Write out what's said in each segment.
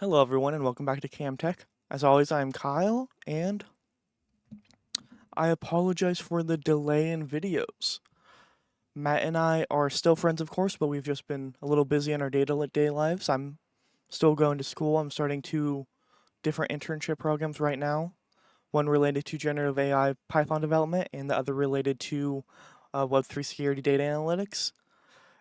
Hello everyone and welcome back to CamTech. As always, I'm Kyle and I apologize for the delay in videos. Matt and I are still friends, of course, but we've just been a little busy in our day-to-day lives. I'm still going to school. I'm starting two different internship programs right now. One related to generative AI Python development and the other related to Web3 security data analytics.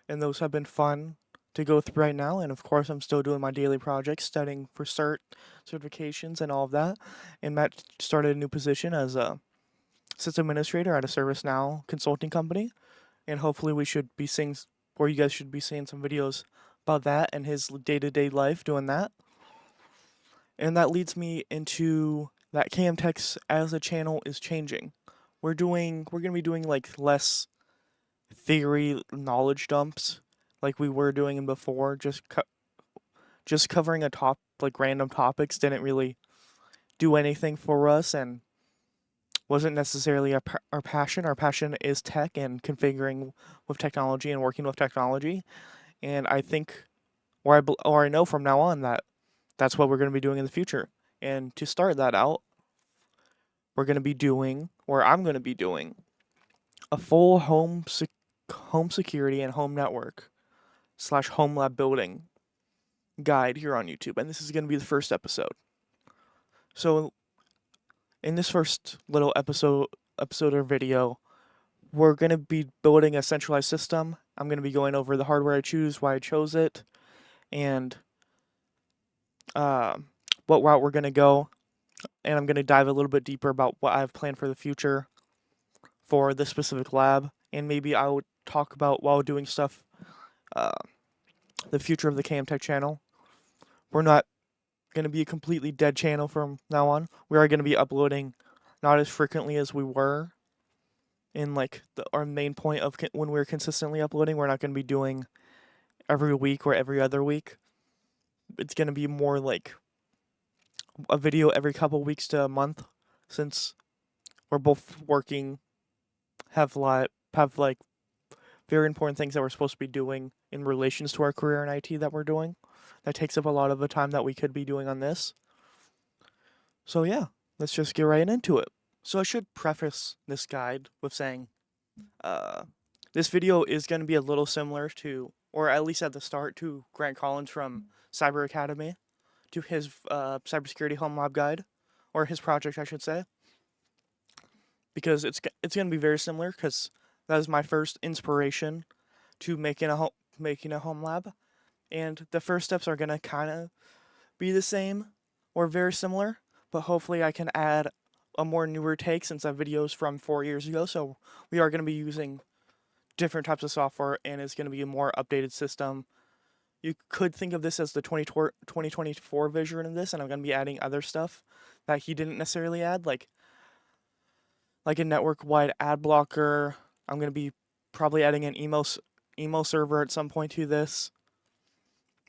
And those have been fun to go through right now. And of course, I'm still doing my daily projects, studying for certifications, and all of that. And Matt started a new position as a system administrator at a ServiceNow consulting company. And hopefully, we should be seeing, or you guys should be seeing some videos about that and his day to day life doing that. And that leads me into that CamTech as a channel is changing. We're gonna be doing like less theory knowledge dumps like we were doing before. Just covering a like random topics didn't really do anything for us and wasn't necessarily our passion. Our passion is tech and configuring with technology and working with technology. And I think, or I know from now on that that's what we're going to be doing in the future. And to start that out, we're going to be doing, or I'm going to be doing, a full home security and home network slash Homelab building guide here on YouTube. And this is going to be the first episode. So in this first little episode or video, we're going to be building a centralized system. I'm going to be going over the hardware I choose, why I chose it, and uh, what route we're going to go. And I'm going to dive a little bit deeper about what I have planned for the future for this specific lab. And maybe I would talk about while doing stuff, uh, the future of the KMTech channel. We're not going to be a completely dead channel from now on. We are going to be uploading not as frequently as we were in like our main point of when we're consistently uploading. We're not going to be doing every week or every other week. It's going to be more like a video every couple weeks to a month, since we're both working, have like very important things that we're supposed to be doing in relations to our career in IT that we're doing. That takes up a lot of the time that we could be doing on this. So yeah, let's just get right into it. So I should preface this guide with saying, uh, this video is going to be a little similar to, or at least at the start, to Grant Collins from Cyber Academy, to his Cybersecurity Homelab guide, or his project, I should say, because it's going to be very similar, because that is my first inspiration to making a home lab, and the first steps are going to kind of be the same or very similar, but hopefully I can add a more newer take since that video is from 4 years ago. So we are going to be using different types of software, and it's going to be a more updated system. You could think of this as the 2024 version of this, and I'm going to be adding other stuff that he didn't necessarily add, like a network-wide ad blocker. I'm going to be probably adding an email server at some point to this,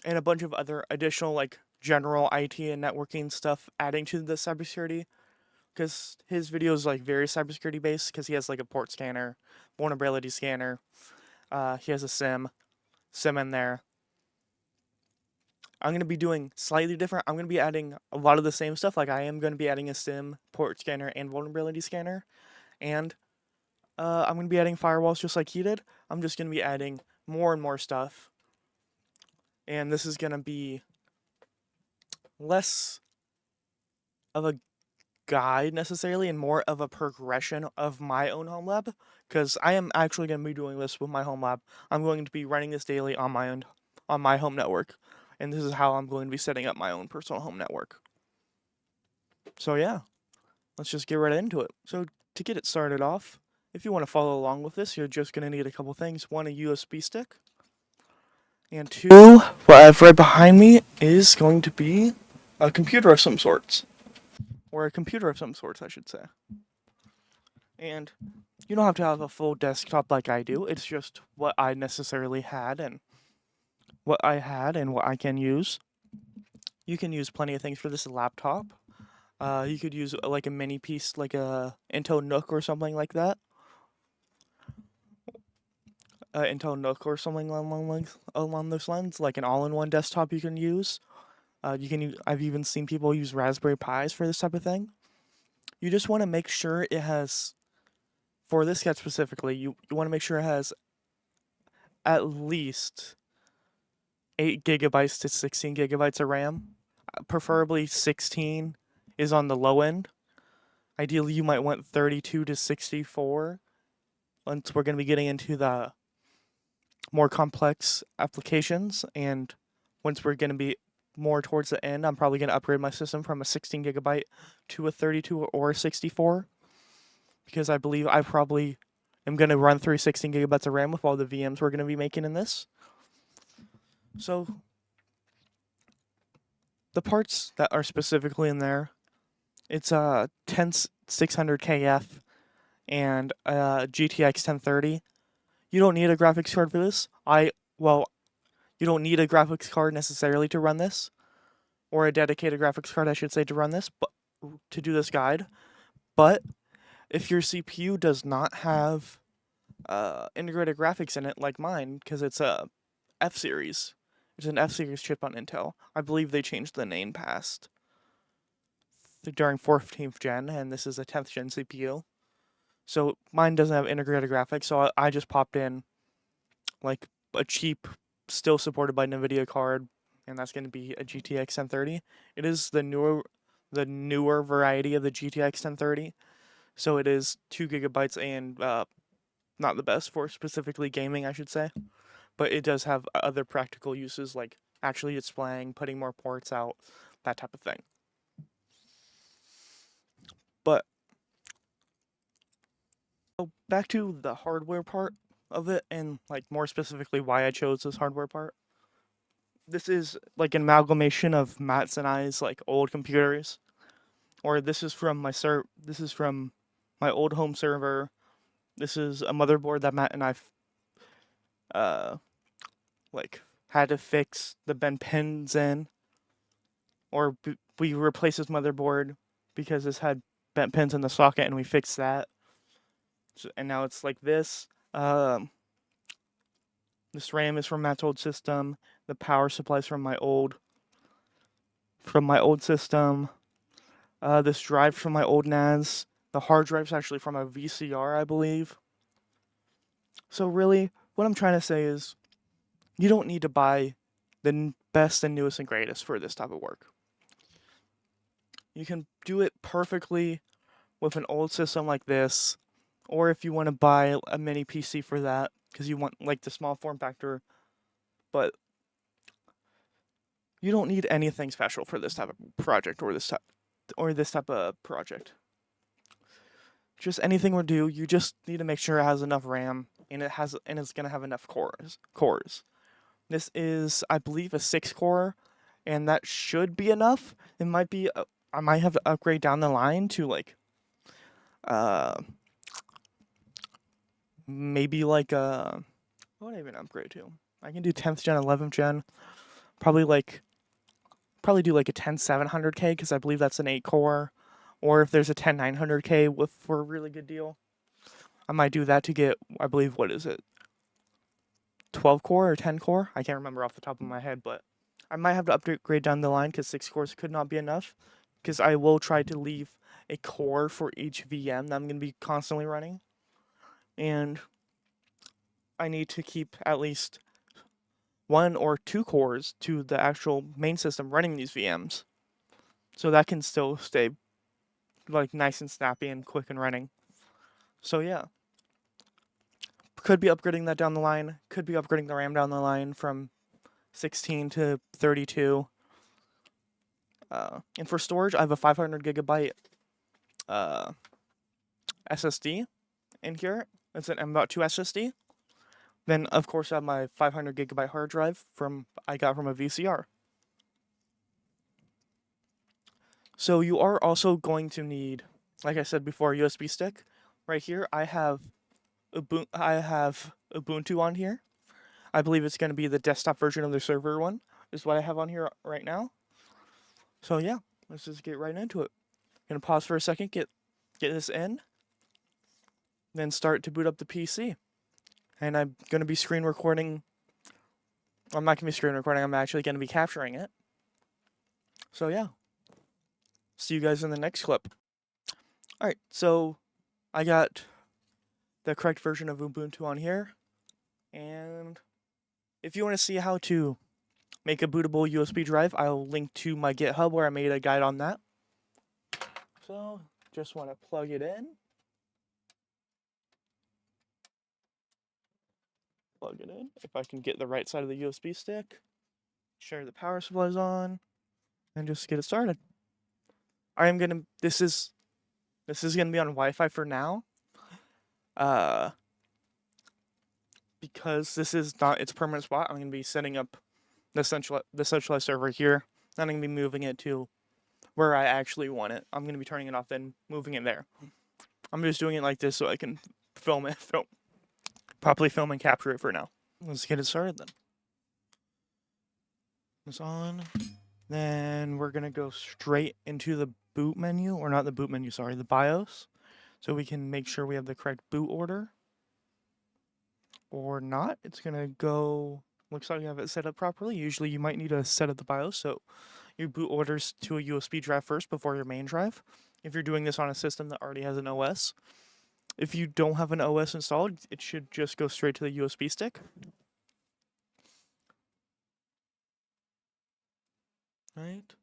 and a bunch of other additional like general IT and networking stuff adding to the cybersecurity, because his video is like very cybersecurity based, because he has like a port scanner, vulnerability scanner. He has a SIM in there. I'm going to be doing slightly different. I'm going to be adding a lot of the same stuff. Like I am going to be adding a SIM, port scanner, and vulnerability scanner. And I'm going to be adding firewalls just like he did. I'm just going to be adding more and more stuff. And this is going to be less of a guide necessarily and more of a progression of my own home lab, because I am actually going to be doing this with my home lab. I'm going to be running this daily on my home network, and this is how I'm going to be setting up my own personal home network. So yeah, let's just get right into it. So to get it started off, if you want to follow along with this, you're just going to need a couple things. One, a USB stick, and two, what I have right behind me is going to be a computer of some sorts, or a computer of some sorts, I should say. And you don't have to have a full desktop like I do. It's just what I necessarily had and what I can use. You can use plenty of things for this laptop. You could use like a mini piece, like a Intel Nook or something like that. Intel Nook or something along those lines, like an all-in-one desktop you can use. I've even seen people use Raspberry Pis for this type of thing. You just want to make sure it has, for this sketch specifically, you want to make sure it has at least 8 gigabytes to 16 gigabytes of RAM. Preferably 16 is on the low end. Ideally, you might want 32 to 64 once we're going to be getting into the more complex applications. And once we're going to be more towards the end, I'm probably going to upgrade my system from a 16 gigabyte to a 32 or a 64 because I believe I probably am going to run through 16 gigabytes of RAM with all the VMs we're going to be making in this. So the parts that are specifically in there, it's a 10600KF and a GTX 1030. You don't need a graphics card for this. You don't need a graphics card necessarily to run this, or a dedicated graphics card, I should say, to run this, but to do this guide. But if your CPU does not have integrated graphics in it, like mine, because it's a F series, it's an F series chip on Intel. I believe they changed the name past during 14th gen, and this is a 10th gen CPU. So mine doesn't have integrated graphics, so I just popped in like a cheap, still supported by NVIDIA card, and that's going to be a GTX 1030. It is the newer variety of the GTX 1030, so it is 2 gigabytes and not the best for specifically gaming, I should say, but it does have other practical uses like actually displaying, putting more ports out, that type of thing. But back to the hardware part of it, and like more specifically why I chose this hardware part. This is like an amalgamation of Matt's and I's like old computers, or this is from This is from my old home server. This is a motherboard that Matt and I uh like had to fix the bent pins in, or we replaced this motherboard because this had bent pins in the socket, and we fixed that. So, and now it's like this. This RAM is from Matt's old system. The power supply is from my old system. This drive from my old NAS. The hard drive's actually from a VCR, I believe. So really, what I'm trying to say is, you don't need to buy the best and newest and greatest for this type of work. You can do it perfectly with an old system like this, or if you want to buy a mini PC for that, because you want like the small form factor, but you don't need anything special for this type of project or this type of project. Just anything will do. You just need to make sure it has enough RAM and it's gonna have enough cores. This is, I believe, a 6-core, and that should be enough. It might be. I might have to upgrade down the line to like, uh, maybe like what would I even upgrade to? I can do 10th gen, 11th gen. Probably do like a 10700K because I believe that's an 8-core, or if there's a 10900K for a really good deal, I might do that to get, I believe, what is it, 12 core or 10 core? I can't remember off the top of my head, but I might have to upgrade down the line because 6 cores could not be enough. Because I will try to leave a core for each VM that I'm going to be constantly running. And I need to keep at least 1 or 2 cores to the actual main system running these VMs. So that can still stay like nice and snappy and quick and running. So yeah. Could be upgrading that down the line. Could be upgrading the RAM down the line from 16 to 32. And for storage, I have a 500 gigabyte SSD in here. It's an M.2 SSD. Then, of course, I have my 500 gigabyte hard drive I got from a VCR. So you are also going to need, like I said before, a USB stick. Right here, I have Ubuntu on here. I believe it's going to be the desktop version of the server one, is what I have on here right now. So yeah, let's just get right into it. I'm gonna pause for a second, get this in, then start to boot up the PC. And I'm gonna be screen recording. I'm not gonna be screen recording. I'm actually gonna be capturing it. So yeah, see you guys in the next clip. All right, so I got the correct version of Ubuntu on here, and if you want to see how to make a bootable USB drive, I'll link to my GitHub where I made a guide on that. So just want to plug it in. Plug it in. If I can get the right side of the USB stick, share the power supply's on, and just get it started. I am gonna. This is gonna be on Wi-Fi for now. Uh, because this is not its permanent spot, I'm gonna be setting up the centralized server here. I'm gonna be moving it to where I actually want it. I'm gonna be turning it off, then moving it there. I'm just doing it like this so I can properly film and capture it for now. Let's get it started then. It's on. Then we're gonna go straight into the boot menu, or not the boot menu, sorry, the BIOS. So we can make sure we have the correct boot order. Or not. It's gonna go, looks like you have it set up properly. Usually you might need to set up the BIOS, so your boot orders to a USB drive first before your main drive. If you're doing this on a system that already has an OS. If you don't have an OS installed, it should just go straight to the USB stick. Right.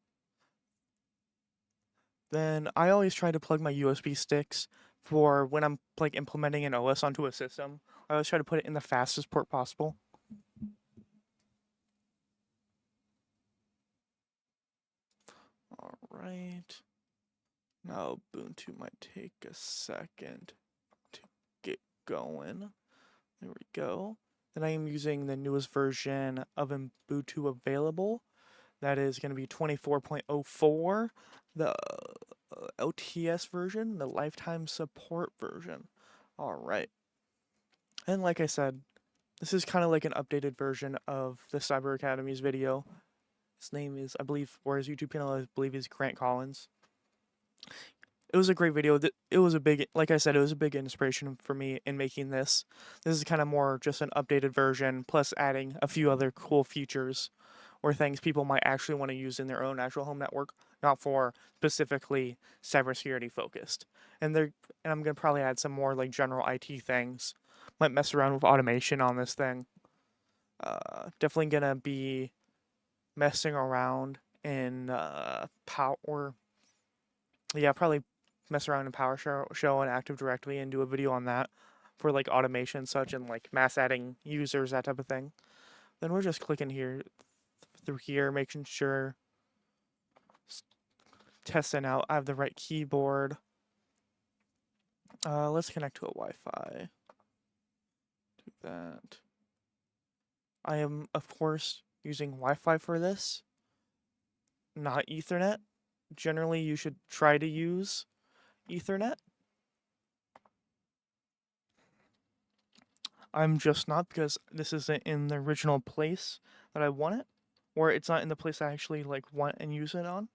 Then I always try to plug my USB sticks for when I'm like implementing an OS onto a system. I always try to put it in the fastest port possible. All right. Now Ubuntu might take a second to get going. There we go. Then I am using the newest version of Ubuntu available. That is going to be 24.04, the LTS version, the lifetime support version. All right. And like I said, this is kind of like an updated version of the Cyber Academy's video. His name is, I believe, or his YouTube channel, I believe, is Grant Collins. It was a great video. It was a big, like I said, it was a big inspiration for me in making this. This is kind of more just an updated version, plus adding a few other cool features or things people might actually want to use in their own actual home network, not for specifically cybersecurity focused. And I'm gonna probably add some more like general IT things. Might mess around with automation on this thing. Definitely gonna be messing around in power. Yeah, probably mess around in PowerShell and Active Directory and do a video on that for like automation such and like mass adding users, that type of thing. Then we're just clicking here through here, making sure testing out I have the right keyboard. Let's connect to a Wi-Fi. Do that. I am of course using Wi-Fi for this, not Ethernet. Generally you should try to use Ethernet. I'm just not, because this isn't in the original place that I want it, or it's not in the place I actually like want and use it on.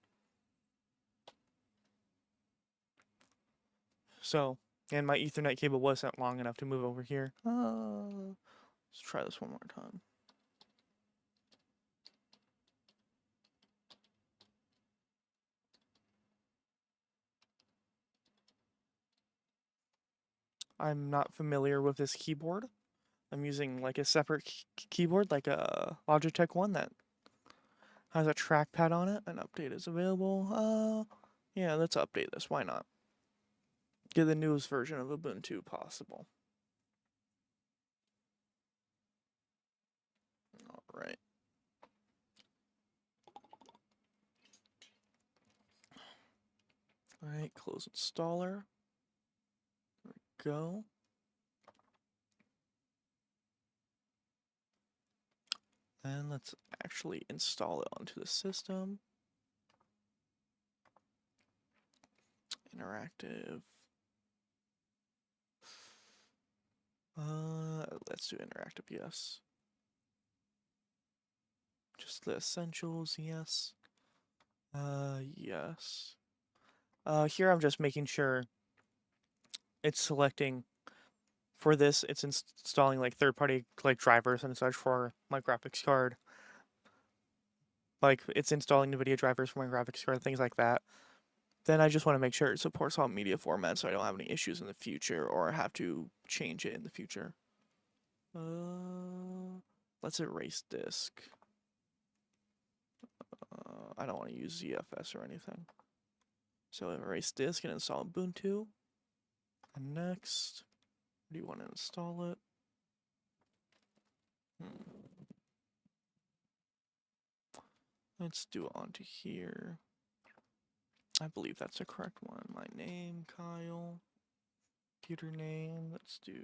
So, and my Ethernet cable wasn't long enough to move over here. Let's try this one more time. I'm not familiar with this keyboard. I'm using like a separate keyboard, like a Logitech one that has a trackpad on it. An update is available. Yeah, let's update this. Why not? Get the newest version of Ubuntu possible. All right. All right, close installer. There we go. And let's actually install it onto the system. Interactive. Let's do interactive, yes. Just the essentials, yes. Yes. Here I'm just making sure it's selecting for this. It's installing like third-party like drivers and such for my graphics card. like it's installing the video drivers for my graphics card, things like that. Then I just want to make sure it supports all media formats so I don't have any issues in the future or have to change it in the future. Let's erase disk. I don't want to use ZFS or anything. So erase disk and install Ubuntu. And next, do you want to install it? Let's do it onto here. I believe that's the correct one. My name, Kyle. Computer name, let's do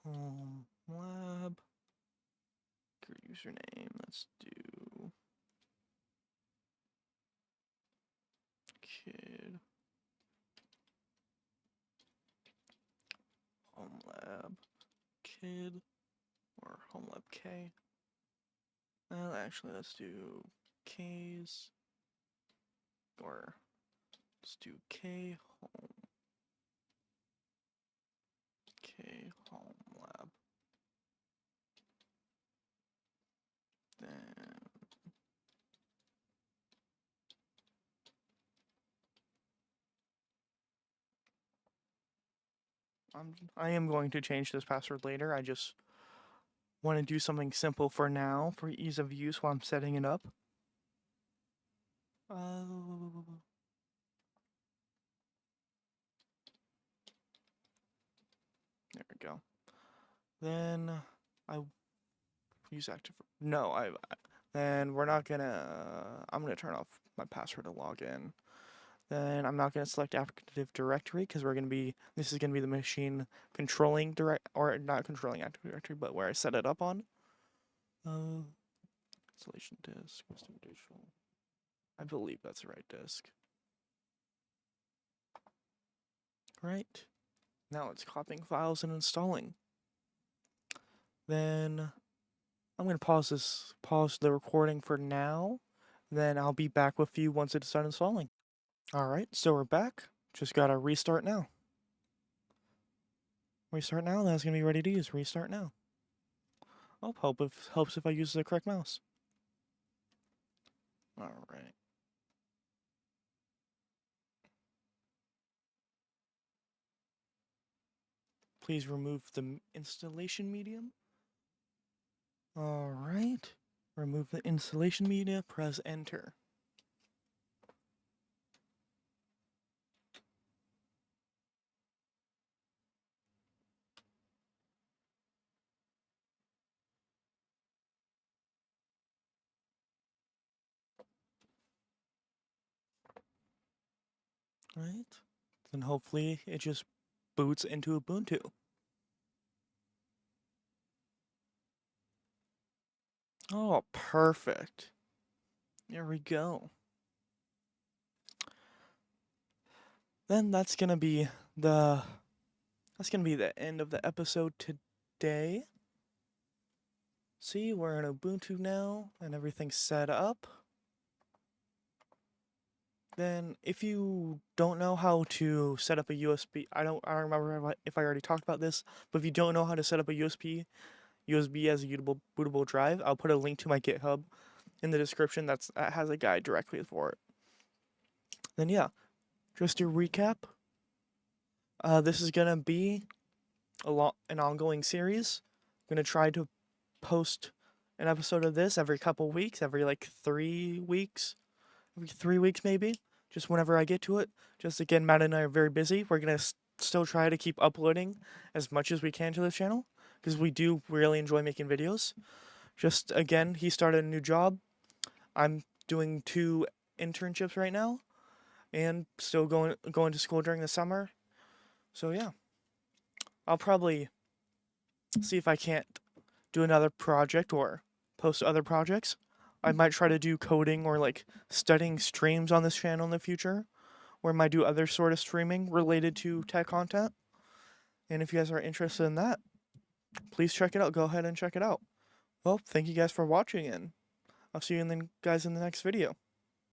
Homelab. Username, let's do kid. Homelab kid or Homelab K. Well, actually, let's do K's or let's do K home. K Homelab. Then I am going to change this password later. I just want to do something simple for now for ease of use while I'm setting it up. There we go. Then I use active. No, then we're not gonna. I'm gonna turn off my password to log in. Then I'm not gonna select Active Directory because we're gonna be. This is gonna be the machine controlling or not controlling Active Directory, but where I set it up on. Installation disk, custom digital. I believe that's the right disk. Right. Now it's copying files and installing. Then I'm gonna pause the recording for now. Then I'll be back with you once it's done installing. Alright, so we're back. Just gotta restart now. Restart now, that's gonna be ready to use. Restart now. Oh, helps if I use the correct mouse. Alright. Please remove the installation medium. Alright. Remove the installation media, press enter. Right. Then hopefully it just boots into Ubuntu. Oh, perfect. There we go. Then that's gonna be the end of the episode today. See, we're in Ubuntu now and everything's set up. Then if you don't know how to set up a USB, I don't remember if I already talked about this, but if you don't know how to set up a USB as a bootable drive, I'll put a link to my GitHub in the description that has a guide directly for it. Then yeah, just to recap, this is gonna be an ongoing series. I'm gonna try to post an episode of this every couple weeks, every like 3 weeks, every 3 weeks maybe, just whenever I get to it. Just again, Matt and I are very busy. We're gonna still try to keep uploading as much as we can to this channel because we do really enjoy making videos. Just again, he started a new job. I'm doing 2 internships right now and still going to school during the summer. So yeah, I'll probably see if I can't do another project or post other projects. I might try to do coding or like studying streams on this channel in the future, or I might do other sort of streaming related to tech content. And if you guys are interested in that, please check it out. Go ahead and check it out. Well, thank you guys for watching, and I'll see you guys in the next video.